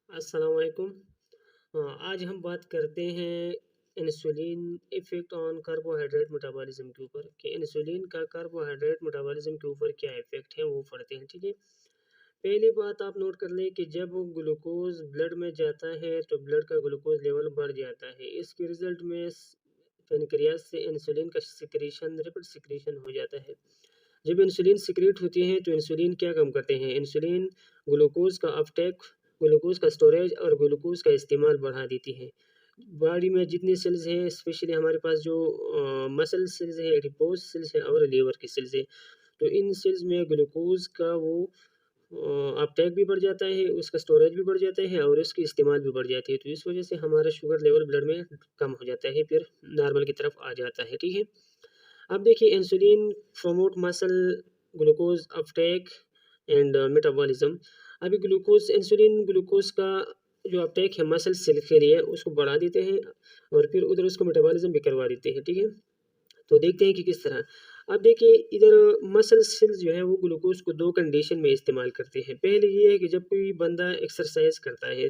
अस्सलाम वालेकुम। आज हम बात करते हैं insulin effect on carbohydrate metabolism के ऊपर कि इंसुलिन का कार्बोहाइड्रेट मेटाबॉलिज्म के ऊपर क्या इफ़ेक्ट है वो पढ़ते हैं। ठीक है, पहली बात आप नोट कर लें कि जब ग्लूकोज ब्लड में जाता है तो ब्लड का ग्लूकोज लेवल बढ़ जाता है। इसके रिजल्ट में पेनक्रियास से इंसुलिन का सिक्रीशन रैपिड सिक्रीशन हो जाता है। जब इंसुलिन सिक्रेट होती है तो इंसुलिन क्या काम करते हैं, इंसुलिन ग्लूकोज का अपटेक, ग्लूकोज का स्टोरेज और ग्लूकोज का इस्तेमाल बढ़ा देती है। बॉडी में जितने सेल्स हैं, स्पेशली हमारे पास जो मसल सेल्स है, एडिपोज सेल्स है और लीवर की सेल्स है, तो इन सेल्स में ग्लूकोज का वो अपटेक भी बढ़ जाता है, उसका स्टोरेज भी बढ़ जाता है और उसकी इस्तेमाल भी बढ़ जाती है। तो इस वजह से हमारा शुगर लेवल ब्लड में कम हो जाता है, फिर नॉर्मल की तरफ आ जाता है। ठीक है, अब देखिए insulin promote muscle glucose uptake and metabolism. अभी ग्लूकोज इंसुलिन ग्लूकोज का जो अपटेक है मसल सेल के लिए उसको बढ़ा देते हैं और फिर उधर उसको मेटाबॉलिज्म भी करवा देते हैं। ठीक है, तो देखते हैं कि किस तरह। अब देखिए इधर मसल सेल्स जो है वो ग्लूकोज को दो कंडीशन में इस्तेमाल करते हैं। पहले ये है कि जब कोई बंदा एक्सरसाइज करता है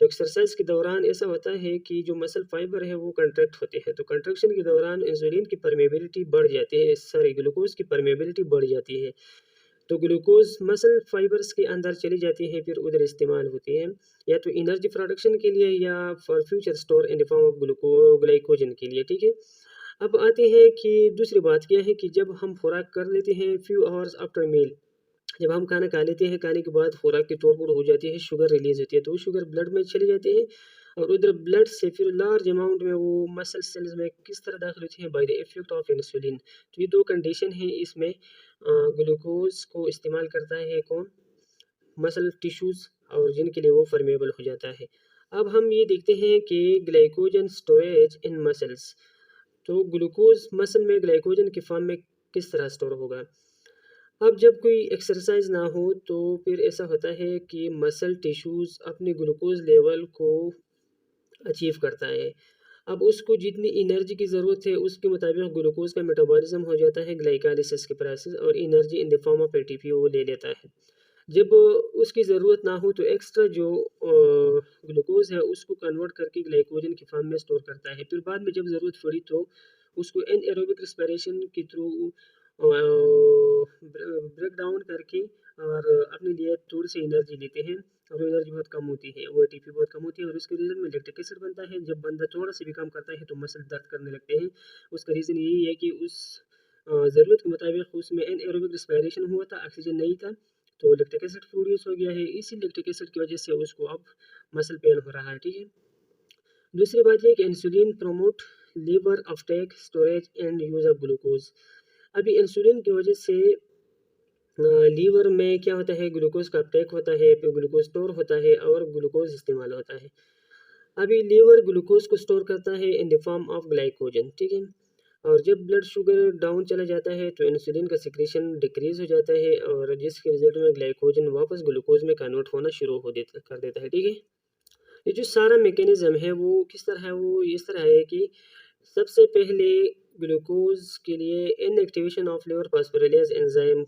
तो एक्सरसाइज के दौरान ऐसा होता है कि जो मसल फाइबर है वो कंट्रैक्ट होते हैं, तो कंट्रैक्शन के दौरान इंसुलिन की परमेबिलिटी बढ़ जाती है, सॉरी ग्लूकोज की परमेबिलिटी बढ़ जाती है। तो ग्लूकोज मसल फाइबर्स के अंदर चली जाती है, फिर उधर इस्तेमाल होती है या तो एनर्जी प्रोडक्शन के लिए या for future store in the form of glycogen के लिए। ठीक है, अब आते हैं कि दूसरी बात क्या है कि जब हम खुराक कर लेते हैं फ्यू आवर्स आफ्टर मील, जब हम खाना खा लेते हैं, खाने के बाद खुराक की तोड़-फोड़ हो जाती है, शुगर रिलीज़ होती है, तो वो शुगर ब्लड में चली जाती है और उधर ब्लड से फिर लार्ज अमाउंट में वो मसल सेल्स में किस तरह दाखिल होती है, by the effect of insulin. तो ये 2 कंडीशन है इसमें। ग्लूकोज़ को इस्तेमाल करता है कौन? मसल टिश्यूज़, और जिनके लिए वो परमेबल हो जाता है। अब हम ये देखते हैं कि ग्लाइकोजन स्टोरेज इन मसल्स, तो ग्लूकोज़ मसल में ग्लाइकोजन के फॉर्म में किस तरह स्टोर होगा? अब जब कोई एक्सरसाइज ना हो तो फिर ऐसा होता है कि मसल टिश्यूज़ अपने ग्लूकोज़ लेवल को अचीव करता है। अब उसको जितनी एनर्जी की ज़रूरत है उसके मुताबिक ग्लूकोज़ का मेटाबॉलिज़्म हो जाता है ग्लाइकोलाइसिस के प्रोसेस, और energy in the form of ATP वो ले लेता है। जब उसकी ज़रूरत ना हो तो एक्स्ट्रा जो ग्लूकोज़ है उसको कन्वर्ट करके ग्लाइकोजन की फॉर्म में स्टोर करता है। फिर बाद में जब ज़रूरत पड़ी तो उसको एनएरोबिक रेस्पिरेशन के थ्रू ब्रेक डाउन करके और अपने लिए थोड़ी सी एनर्जी लेते हैं, और वो एनर्जी बहुत कम होती है, वो एटीपी बहुत कम होती है और उसके रिजल्ट में लैक्टिक एसिड बनता है। जब बंदा थोड़ा सा भी काम करता है तो मसल दर्द करने लगते हैं। उसका रीज़न यही है कि उस ज़रूरत के मुताबिक उसमें एनएरोबिक रेस्पिरेशन हुआ था, ऑक्सीजन नहीं था, तो लैक्टिक एसिड प्रोड्यूस हो गया है। इसी लैक्टिक एसिड की वजह से उसको अब मसल पेन हो रहा है। ठीक है, दूसरी बात ये है कि insulin promote liver uptake storage and use of glucose. अभी इंसुलिन की वजह से लीवर में क्या होता है, ग्लूकोज का अपटेक होता है, फिर ग्लूकोज स्टोर होता है और ग्लूकोज इस्तेमाल होता है। अभी लीवर ग्लूकोज को स्टोर करता है in the form of glycogen. ठीक है, और जब ब्लड शुगर डाउन चला जाता है तो इंसुलिन का सिक्रेशन डिक्रीज हो जाता है और जिसके रिजल्ट में ग्लाइकोजन वापस ग्लूकोज में कन्वर्ट होना शुरू हो देता कर देता है। ठीक है, ये जो सारा मैकेनिज्म है वो किस तरह है, वो इस तरह है कि सबसे पहले ग्लूकोज के लिए इनएक्टिवेशन ऑफ लिवर फास्फोरिलेज एंजाइम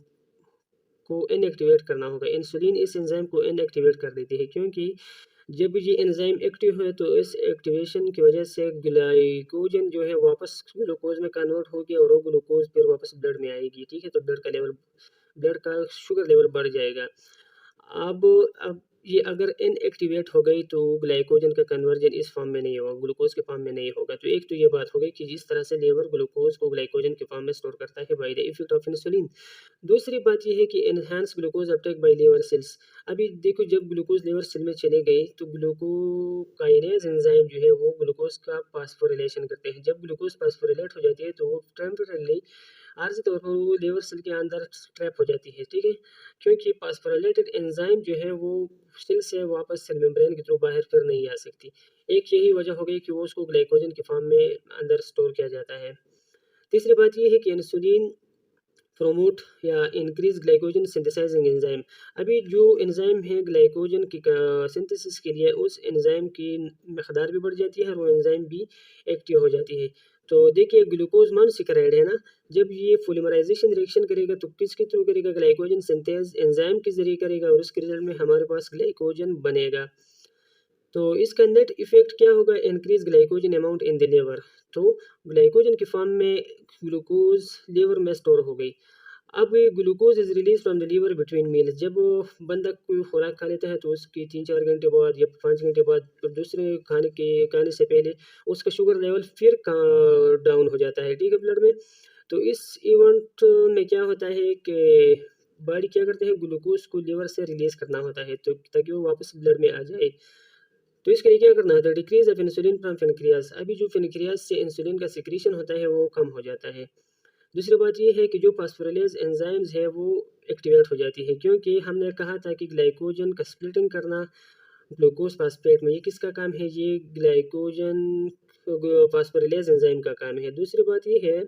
को इनएक्टिवेट करना होगा। इंसुलिन इस एंजाइम को इनएक्टिवेट कर देती है, क्योंकि जब ये एंजाइम एक्टिव है तो इस एक्टिवेशन की वजह से ग्लाइकोजन जो है वापस ग्लूकोज में कन्वर्ट होगी और वो ग्लूकोज फिर वापस ब्लड में आएगी। ठीक है, तो ब्लड का शुगर लेवल बढ़ जाएगा। अब अब ये अगर इनएक्टिवेट हो गई तो ग्लाइकोजन का कन्वर्जन इस फॉर्म में नहीं होगा, ग्लूकोज के फॉर्म में नहीं होगा। तो एक तो ये बात हो गई कि जिस तरह से लीवर ग्लूकोज को ग्लाइकोजन के फॉर्म में स्टोर करता है by the effect of insulin. दूसरी बात ये है कि enhance glucose uptake by liver cells. अभी देखो जब ग्लूकोज लीवर सेल में चले गए तो ग्लूकोकाइनेज एंजाइम जो है वो ग्लूकोज का फास्फोरिलेशन करते हैं। जब ग्लूकोज फास्फोरिलेट हो जाती है तो वो टेम्परली आर्जी तौर पर वो लीवर सेल के अंदर ट्रैप हो जाती है। ठीक है, क्योंकि फास्फोरिलेटेड एंजाइम जो है वो सेल से वापस सेल मेम्ब्रेन के थ्रू बाहर फिर नहीं आ सकती। एक यही वजह हो गई कि वो उसको ग्लाइकोजन के फॉर्म में अंदर स्टोर किया जाता है। तीसरी बात ये है कि इंसुलिन प्रोमोट या इंक्रीज ग्लाइकोजन सिंथेसाइजिंग एंजाइम। अभी जो एंजाइम है ग्लाइकोजन की सिंथेसिस के लिए, उस एंजाइम की मकदार भी बढ़ जाती है और वो एंजाइम भी एक्टिव हो जाती है। तो देखिए ग्लूकोज मोनोसेकेराइड है ना, जब ये पोलीमराइजेशन रिएक्शन करेगा तो किसके थ्रू करेगा, ग्लाइकोजन सिंथेज एंजाइम के जरिए करेगा और उसके रिजल्ट में हमारे पास ग्लाइकोजन बनेगा। तो इसका नेट इफेक्ट क्या होगा, increase glycogen amount in the liver. तो ग्लाइकोजन के फॉर्म में ग्लूकोज लीवर में स्टोर हो गई। अब glucose is release from the liver between meals. जब बंदा कोई खुराक खा लेता है तो उसकी 3-4 घंटे बाद या 5 घंटे बाद फिर दूसरे खाने से पहले उसका शुगर लेवल फिर डाउन हो जाता है, ठीक है, ब्लड में। तो इस इवेंट में क्या होता है कि बॉडी क्या करते हैं, ग्लूकोज को लीवर से रिलीज करना होता है तो ताकि वो वापस ब्लड में आ जाए। तो इसके लिए क्या करना होता है, decrease of insulin from pancreas. अभी जो पेनक्रियाज से इंसुलिन का सिक्रीशन होता है वो कम हो जाता है। दूसरी बात ये है कि जो फास्फोरिलेज एंजाइम्स है वो एक्टिवेट हो जाती है, क्योंकि हमने कहा था कि ग्लाइकोजन का स्प्लिटिंग करना ग्लूकोज फास्फेट में, ये किसका काम है, ये ग्लाइकोजन फास्फोरिलेज एंजाइम का काम है। दूसरी बात ये है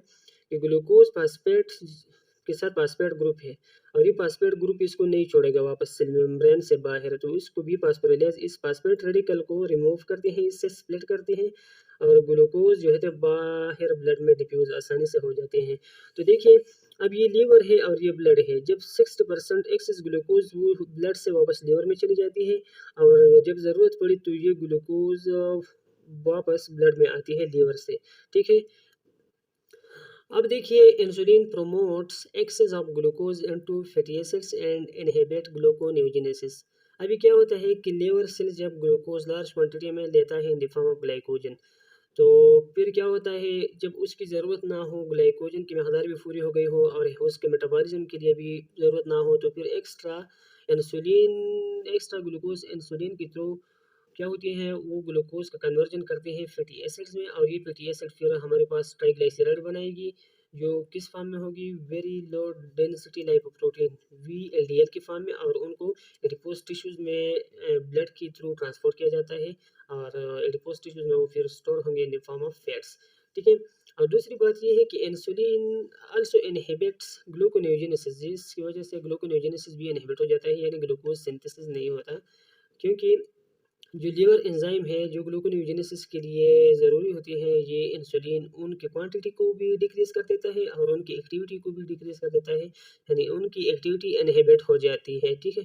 कि ग्लूकोज फास्फेट के साथ फास्फेट ग्रुप है और ये फास्फेट ग्रुप इसको नहीं छोड़ेगा वापस सेल मेम्ब्रेन से बाहर, तो इसको भी फास्फोरिलेज इस फास्फेट रेडिकल को रिमूव करते हैं, इससे स्प्लिट करते हैं और ग्लूकोज जो है तो बाहर ब्लड में डिफ्यूज आसानी से हो जाते हैं। तो देखिए अब ये लीवर है और ये ब्लड है, जब 60% एक्सेस ग्लूकोज वो ब्लड से वापस लीवर में चली जाती है और जब ज़रूरत पड़ी तो ये ग्लूकोज वापस ब्लड में आती है लीवर से, ठीक है। अब देखिए insulin promotes access of glucose into fatty acids and inhibit gluconeogenesis. अभी क्या होता है कि लीवर सेल जब ग्लूकोज लार्ज क्वांटिटी में लेता है in the form of glycogen, तो फिर क्या होता है जब उसकी ज़रूरत ना हो, ग्लाइकोजन की मकदार भी पूरी हो गई हो और उसके मेटाबॉलिज्म के लिए भी ज़रूरत ना हो, तो फिर एक्स्ट्रा ग्लूकोज इंसुलिन के थ्रू क्या होती हैं, वो ग्लूकोज का कन्वर्जन करते हैं फैटी एसिड्स में और ये फैटी एसिड फिर हमारे पास ट्राइग्लिसराइड बनाएगी जो किस फॉर्म में होगी, very low density lipoprotein VLDL की फॉर्म में, और उनको एडिपोज टिश्यूज में ब्लड के थ्रू ट्रांसपोर्ट किया जाता है और एडिपोज टिश्यूज में वो फिर स्टोर होंगे इन द फॉर्म ऑफ फैट्स, ठीक है। और दूसरी बात ये है कि इंसुलिन आल्सो इनहिबिट्स ग्लूकोनेओजेनेसिस, जिसकी वजह से ग्लूकोनेओजेनेसिस भी इनहिबिट हो जाता है, यानी ग्लूकोज सिंथेसिस नहीं होता, क्योंकि जो लीवर एंजाइम है जो ग्लूकोनेओजेनेसिस के लिए ज़रूरी होती है, ये इंसुलिन उनकी क्वांटिटी को भी डिक्रीज़ कर देता है और उनकी एक्टिविटी को भी डिक्रीज़ कर देता है, यानी उनकी एक्टिविटी इनहिबिट हो जाती है, ठीक है।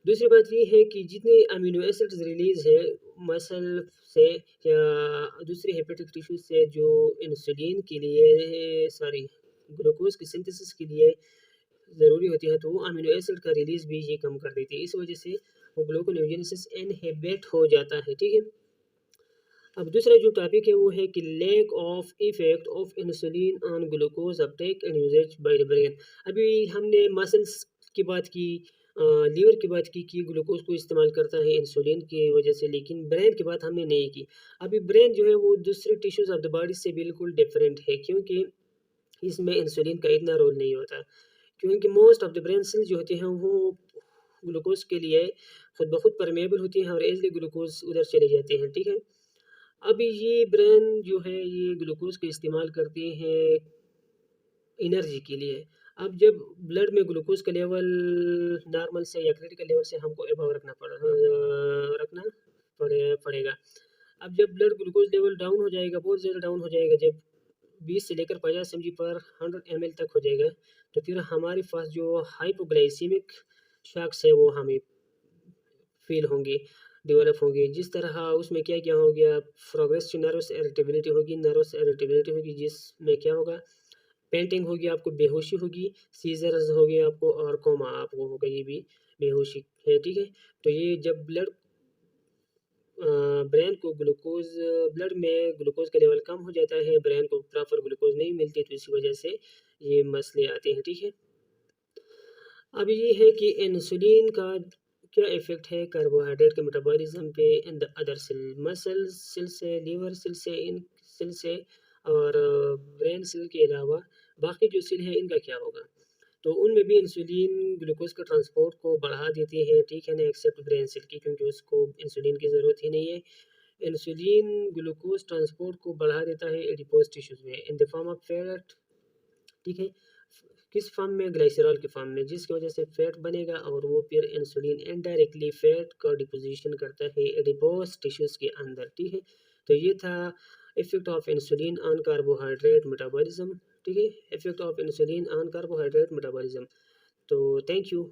दूसरी बात ये है कि जितने अमीनो एसिड्स रिलीज़ है मसल से या दूसरे हेपेटिक टिश्यू से जो इंसुलिन के लिए ग्लूकोज की सिंथेसिस के लिए ज़रूरी होती है, तो वो अमीनो एसिड का रिलीज़ भी ये कम कर देती है, इस वजह से वो ग्लूकोनेओजेनेसिस इनहिबिट हो जाता है, ठीक है। अब दूसरा जो टॉपिक है वो है कि lack of effect of insulin on glucose uptake and usages by the brain. अभी हमने मसल्स की बात की, लीवर की बात की कि ग्लूकोज को इस्तेमाल करता है इंसुलिन की वजह से, लेकिन ब्रेन की बात हमने नहीं की। अभी ब्रेन जो है वो दूसरे टिश्यूज ऑफ द बॉडी से बिल्कुल डिफरेंट है, क्योंकि इसमें इंसुलिन का इतना रोल नहीं होता, क्योंकि most of the brain cell जो होते हैं वो ग्लूकोज के लिए खुद ब खुद परमेबल होती हैं और एजली ग्लूकोज उधर चले जाते हैं, ठीक है। अभी ये ब्रेन जो है ये ग्लूकोज का इस्तेमाल करते हैं एनर्जी के लिए। अब जब ब्लड में ग्लूकोज का लेवल नॉर्मल से या क्रिटिकल लेवल से हमको एबव रखना पड़ेगा। अब जब ब्लड ग्लूकोज लेवल डाउन हो जाएगा, बहुत ज़्यादा डाउन हो जाएगा, जब 20 से लेकर 50 mg पर 100 ml तक हो जाएगा, तो फिर हमारे पास जो हाइपोग्लाइसीमिक शॉक्स है वो हमें फील होंगे, डेवलप होंगे। जिस तरह उसमें क्या-क्या हो गया, प्रोग्रेसिव नर्वस इरिटेबिलिटी होगी, जिसमें क्या होगा, पेंटिंग होगी, आपको बेहोशी होगी, सीज़र्स हो गए आपको और कोमा आपको होगा, ये भी बेहोशी है, ठीक है। तो ये जब ब्रेन को ब्लड में ग्लूकोज का लेवल कम हो जाता है, ब्रेन को प्रॉपर ग्लूकोज नहीं मिलती, तो इसी वजह से ये मसले आते हैं, ठीक है। अब ये है कि इंसुलिन का क्या इफ़ेक्ट है कार्बोहाइड्रेट के मेटाबॉलिज्म पे in the other cell, muscle cell से, लीवर सेल से, इन सेल से और ब्रेन सेल के अलावा बाकी जो सेल है इनका क्या होगा, तो उनमें भी इंसुलिन ग्लूकोज के ट्रांसपोर्ट को बढ़ा देती है, ठीक है ना, एक्सेप्ट ब्रेन सेल की, क्योंकि उसको इंसुलिन की ज़रूरत ही नहीं है। इंसुलिन ग्लूकोज ट्रांसपोर्ट को बढ़ा देता है एडिपोज टिश्यूज में इन द फॉर्म ऑफ फैट, ठीक है, किस फॉर्म में, ग्लाइसरॉल के फॉर्म में, जिसकी वजह से फैट बनेगा और वो फिर इंसुलिन इनडायरेक्टली फैट का डिपोजिशन करता है एडिपोज टिश्यूज के अंदर, ठीक है। तो ये था effect of insulin on carbohydrate metabolism, ठीक है, effect of insulin on carbohydrate metabolism. तो थैंक यू।